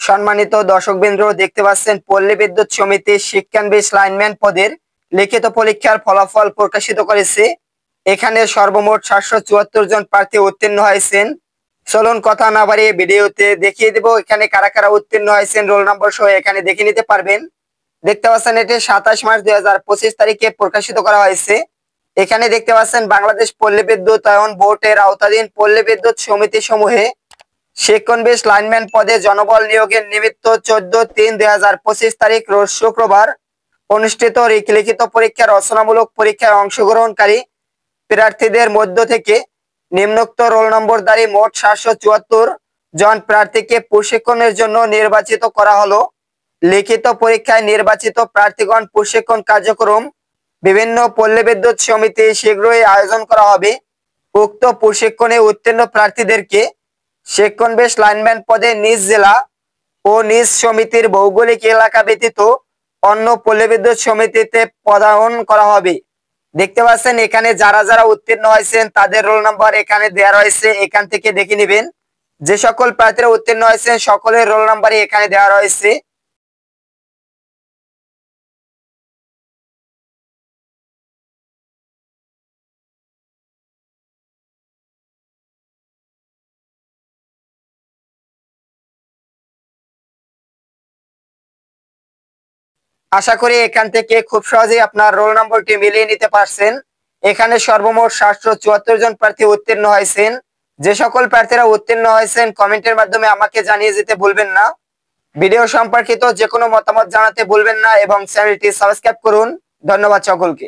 সম্মানিত দর্শকবৃন্দ, দেখতে পাচ্ছেন পল্লী বিদ্যুৎ সমিতির শিক্ষানবিশ লাইনম্যান পদের লিখিত পরীক্ষার ফলাফল প্রকাশিত করেছে। এখানে সর্বমোট 774 জন প্রার্থী উত্তীর্ণ হয়েছেন। চলুন কথা না বাড়িয়ে ভিডিওতে দেখিয়ে দেব এখানে কারা কারা উত্তীর্ণ হয়েছেন, রোল নম্বর সহ এখানে দেখে নিতে পারবেন। দেখতে পাচ্ছেন এটি 27 মার্চ 2025 তারিখে প্রকাশিত করা হয়েছে। এখানে দেখতে পাচ্ছেন বাংলাদেশ পল্লী বিদ্যুতায়ন বোর্ডের আওতাধীন পল্লী বিদ্যুৎ সমিতি সমূহে শিক্ষানবিশ লাইনম্যান পদে জনবল নিয়োগের নিমিত্ত 14/3/2025 তারিখ রোজ শুক্রবার অনুষ্ঠিত লিখিত পরীক্ষা রচনামূলক পরীক্ষায় অংশগ্রহণকারী প্রার্থীদের মধ্য থেকে নিম্নোক্ত রোল নম্বরধারী মোট 774 জন প্রার্থীকে প্রশিক্ষণের জন্য নির্বাচিত করা হলো। লিখিত পরীক্ষায় নির্বাচিত প্রার্থীগণ প্রশিক্ষণ কার্যক্রম বিভিন্ন পল্লী বিদ্যুৎ সমিতি শীঘ্রই আয়োজন করা হবে। উক্ত প্রশিক্ষণে উত্তীর্ণ প্রার্থীদেরকে শিক্ষানবিশ লাইনম্যান পদে নিজ জেলা ও নিজ সমিতির ভৌগোলিক এলাকা ব্যতীত অন্য পল্লী বিদ্যুৎ সমিতিতে পদায়ন করা হবে। দেখতে পাচ্ছেন এখানে যারা যারা উত্তীর্ণ হয়েছেন তাদের রোল নাম্বার এখানে দেওয়া রয়েছে, এখান থেকে দেখে নেবেন। যে সকল প্রার্থীরা উত্তীর্ণ হয়েছেন সকলের রোল নাম্বারই এখানে দেওয়া রয়েছে। আশা করি এখান থেকে খুব সহজেই আপনার রোল নম্বরটি মিলিয়ে নিতে পারছেন। এখানে সর্বমোট 774 জন প্রার্থী উত্তীর্ণ হয়েছেন। যে সকল প্রার্থীরা উত্তীর্ণ হয়েছেন কমেন্টের মাধ্যমে আমাকে জানিয়ে যেতে ভুলবেন না। ভিডিও সম্পর্কিত যে কোনো মতামত জানাতে ভুলবেন না এবং চ্যানেলটি সাবস্ক্রাইব করুন। ধন্যবাদ সকলকে।